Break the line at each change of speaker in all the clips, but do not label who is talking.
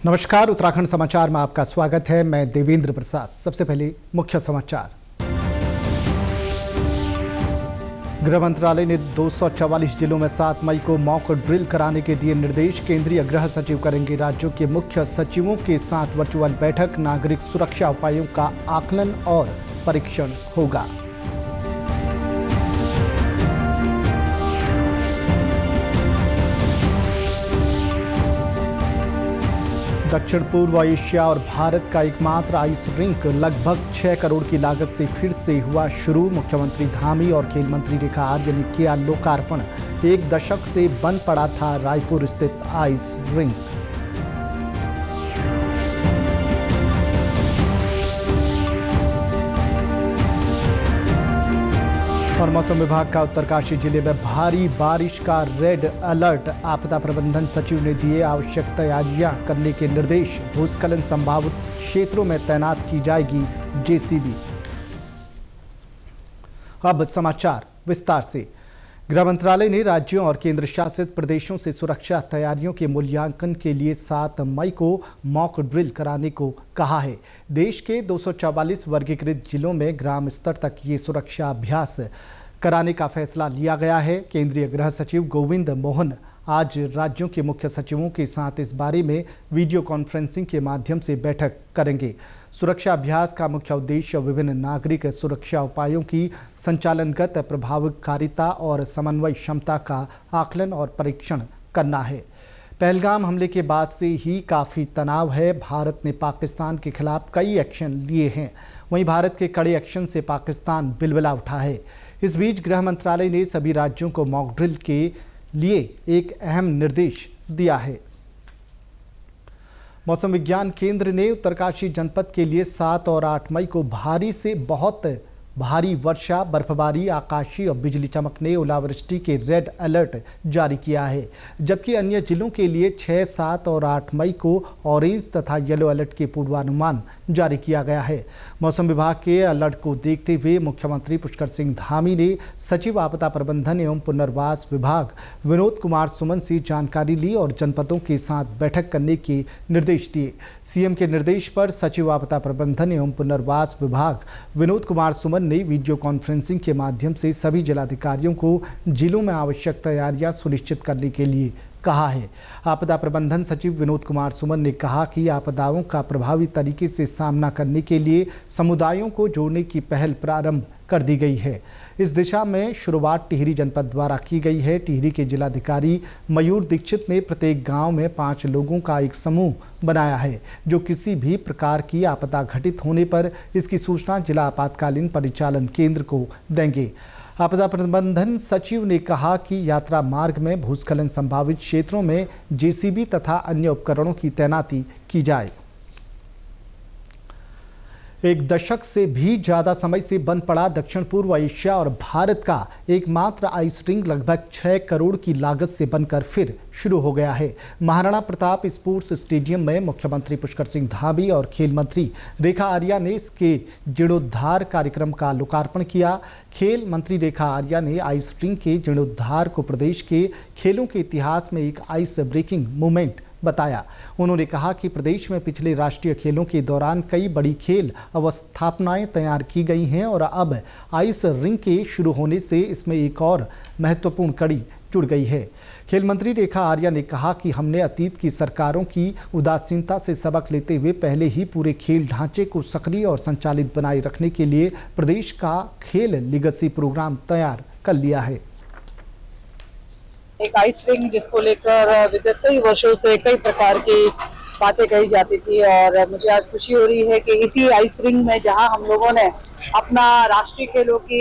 नमस्कार, उत्तराखंड समाचार में आपका स्वागत है। मैं देवेंद्र प्रसाद। सबसे पहले मुख्य समाचार। गृह मंत्रालय ने 244 जिलों में 7 मई को मॉक ड्रिल कराने के दिए निर्देश। केंद्रीय गृह सचिव करेंगे राज्यों के मुख्य सचिवों के साथ वर्चुअल बैठक। नागरिक सुरक्षा उपायों का आकलन और परीक्षण होगा। दक्षिण पूर्व एशिया और भारत का एकमात्र आइस रिंक लगभग 6 करोड़ की लागत से फिर से हुआ शुरू। मुख्यमंत्री धामी और खेल मंत्री रेखा आर्य ने किया लोकार्पण। 1 दशक से बंद पड़ा था रायपुर स्थित आइस रिंक। और मौसम विभाग का उत्तरकाशी जिले में भारी बारिश का रेड अलर्ट। आपदा प्रबंधन सचिव ने दिए आवश्यक तैयारियां करने के निर्देश। भूस्खलन संभावित क्षेत्रों में तैनात की जाएगी जेसीबी। अब समाचार विस्तार से। गृह मंत्रालय ने राज्यों और केंद्र शासित प्रदेशों से सुरक्षा तैयारियों के मूल्यांकन के लिए 7 मई को मॉक ड्रिल कराने को कहा है। देश के 244 वर्गीकृत जिलों में ग्राम स्तर तक ये सुरक्षा अभ्यास कराने का फैसला लिया गया है। केंद्रीय गृह सचिव गोविंद मोहन आज राज्यों के मुख्य सचिवों के साथ इस बारे में वीडियो कॉन्फ्रेंसिंग के माध्यम से बैठक करेंगे। सुरक्षा अभ्यास का मुख्य उद्देश्य विभिन्न नागरिक सुरक्षा उपायों की संचालनगत प्रभावकारिता और समन्वय क्षमता का आकलन और परीक्षण करना है। पहलगाम हमले के बाद से ही काफ़ी तनाव है। भारत ने पाकिस्तान के खिलाफ कई एक्शन लिए हैं। वहीं भारत के कड़े एक्शन से पाकिस्तान बिलबिला उठा है। इस बीच गृह मंत्रालय ने सभी राज्यों को मॉक ड्रिल के लिए एक अहम निर्देश दिया है। मौसम विज्ञान केंद्र ने उत्तरकाशी जनपद के लिए 7 और 8 मई को भारी से बहुत भारी वर्षा, बर्फबारी, आकाशीय और बिजली चमकने, ओलावृष्टि के रेड अलर्ट जारी किया है। जबकि अन्य जिलों के लिए 6, 7 और 8 मई को ऑरेंज तथा येलो अलर्ट के पूर्वानुमान जारी किया गया है। मौसम विभाग के अलर्ट को देखते हुए मुख्यमंत्री पुष्कर सिंह धामी ने सचिव आपदा प्रबंधन एवं पुनर्वास विभाग विनोद कुमार सुमन से जानकारी ली और जनपदों के साथ बैठक करने के निर्देश दिए। सीएम के निर्देश पर सचिव आपदा प्रबंधन एवं पुनर्वास विभाग विनोद कुमार सुमन ने वीडियो कॉन्फ्रेंसिंग के माध्यम से सभी जिलाधिकारियों को जिलों में आवश्यक तैयारियां सुनिश्चित करने के लिए कहा है। आपदा प्रबंधन सचिव विनोद कुमार सुमन ने कहा कि आपदाओं का प्रभावी तरीके से सामना करने के लिए समुदायों को जोड़ने की पहल प्रारंभ कर दी गई है। इस दिशा में शुरुआत टिहरी जनपद द्वारा की गई है। टिहरी के जिलाधिकारी मयूर दीक्षित ने प्रत्येक गांव में 5 लोगों का एक समूह बनाया है, जो किसी भी प्रकार की आपदा घटित होने पर इसकी सूचना जिला आपातकालीन परिचालन केंद्र को देंगे। आपदा प्रबंधन सचिव ने कहा कि यात्रा मार्ग में भूस्खलन संभावित क्षेत्रों में जेसीबी तथा अन्य उपकरणों की तैनाती की जाए। 1 दशक से भी ज़्यादा समय से बंद पड़ा दक्षिण पूर्व एशिया और भारत का एकमात्र आइस रिंक लगभग 6 करोड़ की लागत से बनकर फिर शुरू हो गया है। महाराणा प्रताप स्पोर्ट्स स्टेडियम में मुख्यमंत्री पुष्कर सिंह धामी और खेल मंत्री रेखा आर्या ने इसके जीर्णोद्धार कार्यक्रम का लोकार्पण किया। खेल मंत्री रेखा आर्या ने आइस रिंक के जीर्णोद्धार को प्रदेश के खेलों के इतिहास में एक आइस ब्रेकिंग मूवमेंट बताया। उन्होंने कहा कि प्रदेश में पिछले राष्ट्रीय खेलों के दौरान कई बड़ी खेल अवस्थापनाएं तैयार की गई हैं और अब आइस रिंक के शुरू होने से इसमें एक और महत्वपूर्ण कड़ी जुड़ गई है। खेल मंत्री रेखा आर्या ने कहा कि हमने अतीत की सरकारों की उदासीनता से सबक लेते हुए पहले ही पूरे खेल ढांचे को सक्रिय और संचालित बनाए रखने के लिए प्रदेश का खेल लीगेसी प्रोग्राम तैयार कर लिया है।
एक आइस रिंक जिसको लेकर विगत कई वर्षों से कई प्रकार की बातें कही जाती थी और मुझे आज खुशी हो रही है कि इसी आइस रिंक में जहां हम लोगों ने अपना राष्ट्रीय खेलों की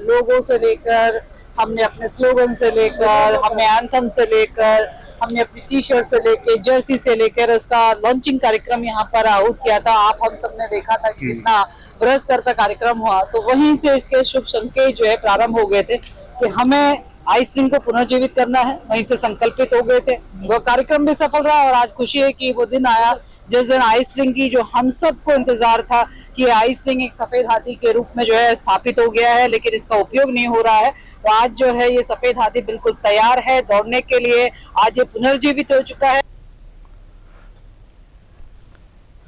लोगों से लेकर, हमने अपने स्लोगन से लेकर, हमने एंथम से लेकर, हमने अपनी टी शर्ट से लेकर, जर्सी से लेकर इसका लॉन्चिंग कार्यक्रम यहाँ पर आहूत किया था। आप हम सब ने देखा था कि कितना बृहद स्तर का कार्यक्रम हुआ। तो वहीं से इसके शुभ संकेत जो है प्रारंभ हो गए थे कि हमें आइस रिंक को पुनर्जीवित करना है। वहीं से संकल्पित हो गए थे। वो कार्यक्रम भी सफल रहा और आज खुशी है कि वो दिन आया जिस दिन आइस रिंक की जो हम सबको इंतजार था कि आइस रिंक एक सफेद हाथी के रूप में जो है स्थापित हो गया है, लेकिन इसका उपयोग नहीं हो रहा है। तो आज जो है ये सफेद हाथी बिल्कुल तैयार है दौड़ने के लिए। आज ये पुनर्जीवित हो चुका है।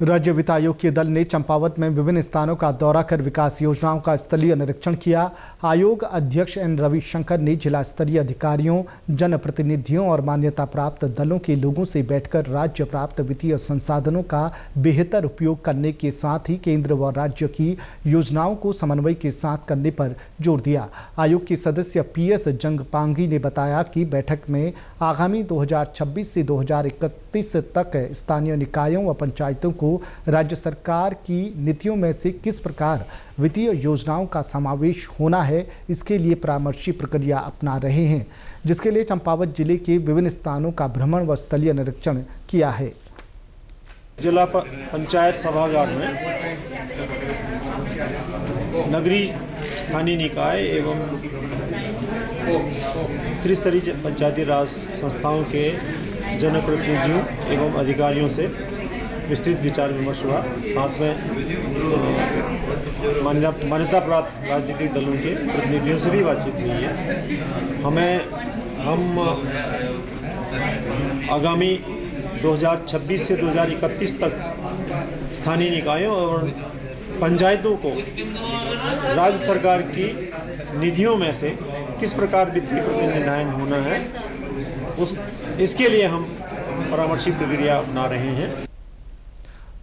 राज्य वित्त आयोग के दल ने चंपावत में विभिन्न स्थानों का दौरा कर विकास योजनाओं का स्थलीय निरीक्षण किया। आयोग अध्यक्ष एन रविशंकर ने जिला स्तरीय अधिकारियों, जनप्रतिनिधियों और मान्यता प्राप्त दलों के लोगों से बैठकर राज्य प्राप्त वित्तीय संसाधनों का बेहतर उपयोग करने के साथ ही केंद्र व राज्य की योजनाओं को समन्वय के साथ करने पर जोर दिया। आयोग के सदस्य PS जंगपांगी ने बताया कि बैठक में आगामी 2026 से 2031 तक स्थानीय निकायों व पंचायतों को राज्य सरकार की नीतियों में से किस प्रकार वित्तीय योजनाओं का समावेश होना है, इसके लिए परामर्शी प्रक्रिया अपना रहे हैं, जिसके लिए चंपावत जिले के विभिन्न स्थानों का भ्रमण व स्थलीय निरीक्षण किया है।
जिला पंचायत सभागार में नगरीय स्थानीय निकाय एवं त्रिस्तरीय पंचायती राज संस्थाओं के जनप्रतिनिधियों एवं अधिकारियों से विस्तृत विचार विमर्श हुआ। साथ में मान्यता प्राप्त राजनीतिक दलों के प्रतिनिधियों से भी बातचीत हुई है। हम आगामी 2026 से 2031 तक स्थानीय निकायों और पंचायतों को राज्य सरकार की निधियों में से किस प्रकार वित्तीय प्रतिनिधान होना है, इसके लिए हम परामर्शी प्रक्रिया अपना रहे हैं।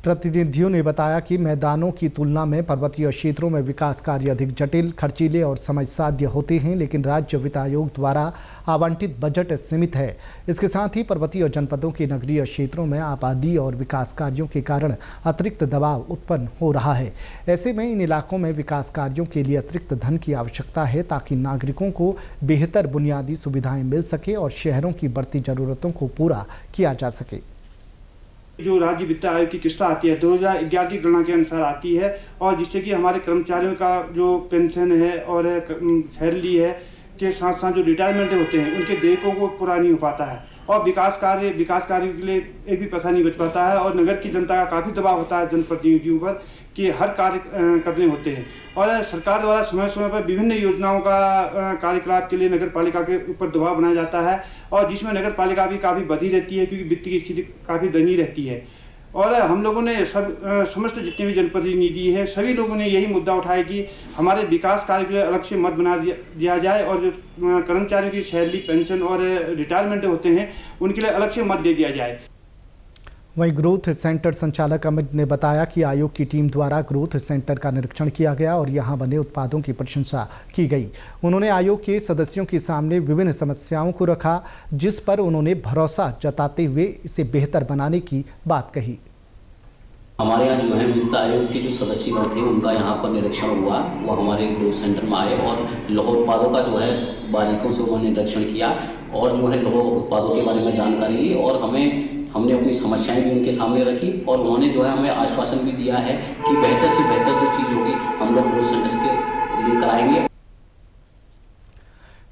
प्रतिनिधियों ने बताया कि मैदानों की तुलना में पर्वतीय क्षेत्रों में विकास कार्य अधिक जटिल, खर्चीले और समय साध्य होते हैं, लेकिन राज्य वित्त आयोग द्वारा आवंटित बजट सीमित है। इसके साथ ही पर्वतीय जनपदों के नगरीय क्षेत्रों में आबादी और विकास कार्यों के कारण अतिरिक्त दबाव उत्पन्न हो रहा है। ऐसे में इन इलाकों में विकास कार्यों के लिए अतिरिक्त धन की आवश्यकता है, ताकि नागरिकों को बेहतर बुनियादी सुविधाएं मिल सके और शहरों की बढ़ती जरूरतों को पूरा किया जा सके।
जो राज्य वित्त आयोग की किस्त आती है 2011 की गणना के अनुसार आती है, और जिससे कि हमारे कर्मचारियों का जो पेंशन है और सैलरी है के साथ साथ जो रिटायरमेंट होते हैं उनके देयकों को पूरा नहीं हो पाता है, और विकास कार्य के लिए एक भी पैसा नहीं बच पाता है, और नगर की जनता का काफ़ी दबाव होता है जनप्रतिनिधियों पर कि हर कार्य करने होते हैं। और सरकार द्वारा समय समय पर विभिन्न योजनाओं का कार्यकलाप के लिए नगर पालिका के ऊपर दबाव बनाया जाता है, और जिसमें नगर पालिका भी काफ़ी बधी रहती है, क्योंकि वित्त की स्थिति काफ़ी दयनीय रहती है। और हम लोगों ने समस्त जितने भी जनप्रतिनिधि हैं सभी लोगों ने यही मुद्दा उठाया कि हमारे विकास कार्य के लिए अलग से मत बना दिया जाए, और जो कर्मचारियों की सैलरी, पेंशन और रिटायरमेंट होते हैं उनके लिए अलग से मत दे दिया जाए।
वहीं ग्रोथ सेंटर संचालक अमित ने बताया कि आयोग की टीम द्वारा ग्रोथ सेंटर का निरीक्षण किया गया और यहां बने उत्पादों की प्रशंसा की गई। उन्होंने आयोग के सदस्यों के सामने विभिन्न समस्याओं को रखा, जिस पर उन्होंने भरोसा जताते हुए इसे बेहतर बनाने की बात कही।
हमारे यहाँ जो है वित्त आयोग के जो सदस्यगण थे उनका यहाँ पर निरीक्षण हुआ, वो हमारे ग्रोथ सेंटर में आए और लौह उत्पादों का जो है बारीकों से उन्होंने निरीक्षण किया और जो है लौह उत्पादों के बारे में जानकारी ली, और हमने अपनी समस्याएं भी उनके सामने रखी, और उन्होंने जो है हमें आश्वासन भी दिया है कि बेहतर से बेहतर जो चीज़ होगी हम लोग ग्रोथ सेंटर के लेकर आएंगे।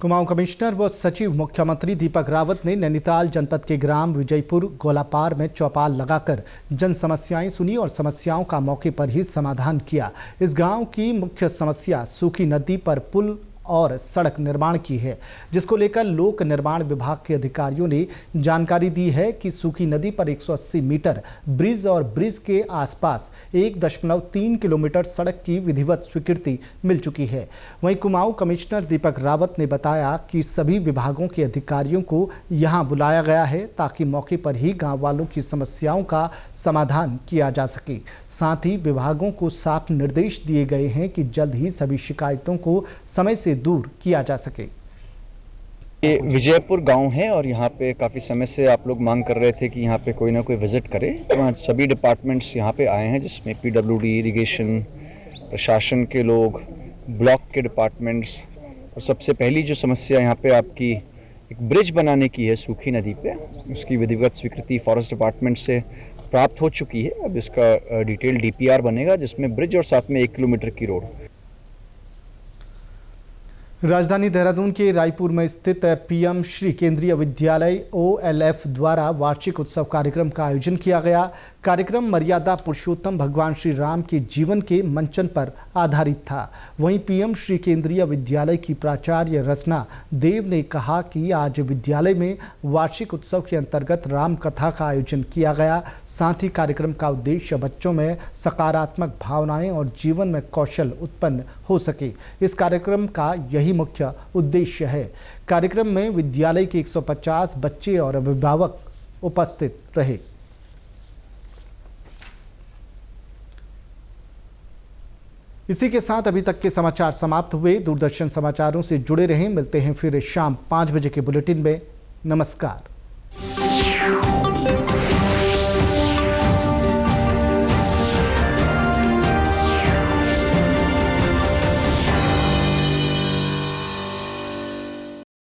कुमाऊं कमिश्नर व सचिव मुख्यमंत्री दीपक रावत ने नैनीताल जनपद के ग्राम विजयपुर गोलापार में चौपाल लगाकर जन समस्याएं सुनी और समस्याओं का मौके पर ही समाधान किया। इस गांव की मुख्य समस्या सूखी नदी पर पुल और सड़क निर्माण की है, जिसको लेकर लोक निर्माण विभाग के अधिकारियों ने जानकारी दी है कि सूखी नदी पर 180 मीटर ब्रिज और ब्रिज के आसपास 1.3 किलोमीटर सड़क की विधिवत स्वीकृति मिल चुकी है। वहीं कुमाऊं कमिश्नर दीपक रावत ने बताया कि सभी विभागों के अधिकारियों को यहां बुलाया गया है, ताकि मौके पर ही गाँव वालों की समस्याओं का समाधान किया जा सके। साथ ही विभागों को साफ निर्देश दिए गए हैं कि जल्द ही सभी शिकायतों को समय से दूर किया जा सके।
ये विजयपुर गांव है और यहाँ पे काफ़ी समय से आप लोग मांग कर रहे थे कि यहाँ पे कोई ना कोई विजिट करे। वहाँ सभी डिपार्टमेंट्स यहाँ पे आए हैं, जिसमें PWD, इरिगेशन, प्रशासन के लोग, ब्लॉक के डिपार्टमेंट्स। और सबसे पहली जो समस्या यहाँ पे आपकी एक ब्रिज बनाने की है सूखी नदी पे, उसकी विधिवत स्वीकृति फॉरेस्ट डिपार्टमेंट से प्राप्त हो चुकी है। अब इसका डिटेल DPR बनेगा, जिसमें ब्रिज और साथ में 1 किलोमीटर की रोड।
राजधानी देहरादून के रायपुर में स्थित PM श्री केंद्रीय विद्यालय OLF द्वारा वार्षिक उत्सव कार्यक्रम का आयोजन किया गया। कार्यक्रम मर्यादा पुरुषोत्तम भगवान श्री राम के जीवन के मंचन पर आधारित था। वहीं पीएम श्री केंद्रीय विद्यालय की प्राचार्य रचना देव ने कहा कि आज विद्यालय में वार्षिक उत्सव के अंतर्गत राम कथा का आयोजन किया गया। साथ ही कार्यक्रम का उद्देश्य बच्चों में सकारात्मक भावनाएं और जीवन में कौशल उत्पन्न हो सके। इस कार्यक्रम का यही मुख्य उद्देश्य है। कार्यक्रम में विद्यालय के 150 बच्चे और अभिभावक उपस्थित रहे। इसी के साथ अभी तक के समाचार समाप्त हुए। दूरदर्शन समाचारों से जुड़े रहें। मिलते हैं फिर शाम 5 बजे के बुलेटिन में। नमस्कार।